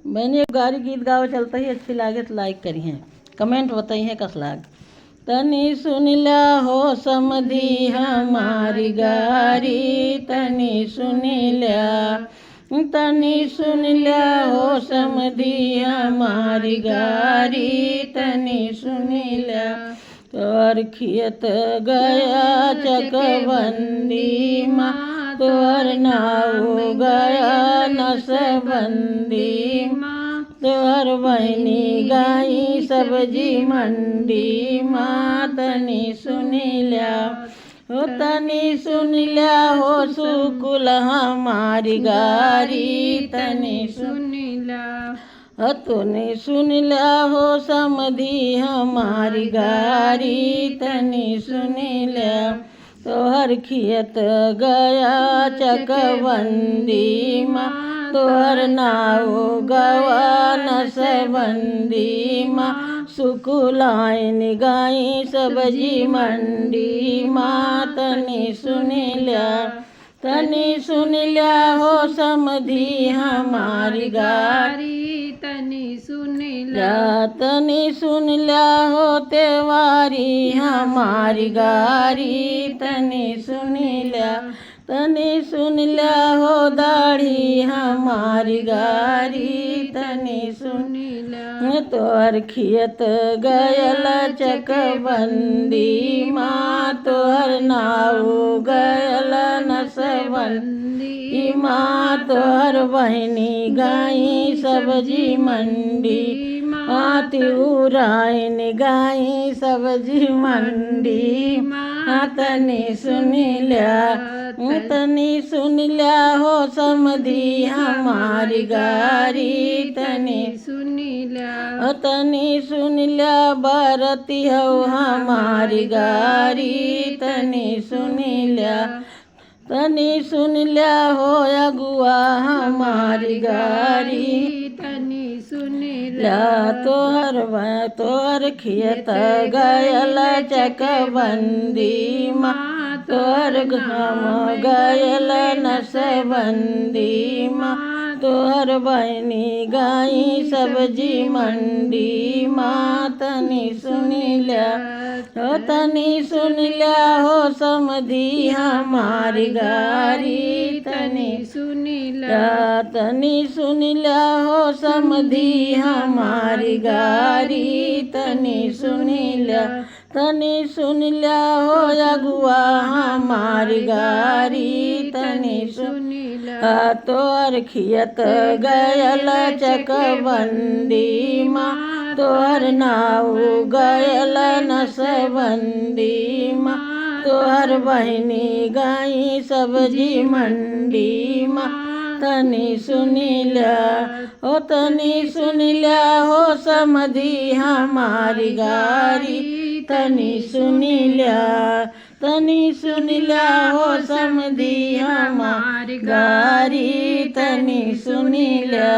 मैंने एक गाड़ी गीत गावे चलता ही अच्छी लागे तो लाइक करी हैं, कमेंट बताई हैं कस लाग। तनी सुन ला हो समधी हमारी गारी, तनी सुन ला, तनी सुन ला हो समधी हमारी गारी, तनी सुन ला। तोर खियत गया चकबंदी माँ, तोर नाव गया नसबंदी माँ, तोर बहनी गाई सब्जी मंडी माँ, तनी सुन ला हो, तनी सुन ला हो सुकुल हमारी गारी, तनी सुन ला। तूने सुन ला हो समधी हमारी गारी, तनी सुन ला। तोहर खियत गया चकबंदी माँ, तोहर नाव गवा नसबंदी माँ, सुकुलाइन गाई सब्जी मंडी माँ, तनी सुन ला, तनी सुन ला हो समधी हमारी गारी, तनी सुन ला। तनी सुन ला हो तेवारी हमारी गारी, तनी सुन ला, तनी सुन ला हो दाढ़ी हमारी गारी, तनी सुन ला। तोहर खियत गयल चकबंदी माँ, तोहर नाव गयल नसबंदी माँ, तोहर बहनी गाई सब्जी मंडी माँ, तिउराइन गाई सब्जी मंडी माँ, तनी सुन ला, तनी सुन ला हो समधी हमारी गारी, तनी सुन ला। तनी सुन ला बरती हो हमारी गारी, तनी सुन ला, तनी सुन ला हो अगुआ हमारी गारी, तनी सुन ला। तोहर खियत गयल चकबंदी माँ, तोहर घम गयल नसबंदी माँ, तोहर बहनी गाई सब्जी मंडी माँ, तनी सुन ला हो, तनी सुन ला हो समधी हमारी गारी, तनी सुन ला। तनी सुन ला हो समधी हमारी गारी, तनी सुन ला, तनी सुन ला हो अगुआ हमारी गारी, तनी सुन ला। तोहर खियत गयल चकबंदी माँ, तोहर नाव गयल नसबंदी माँ, तोहर बहनी गाई सब्जी मंडी माँ, तनी सुन ला हो, तनी सुन ला हो समधी हमारी गारी, तनी सुन ला, तनी सुन ला हो समधी हमारी गारी, तनी सुन ला।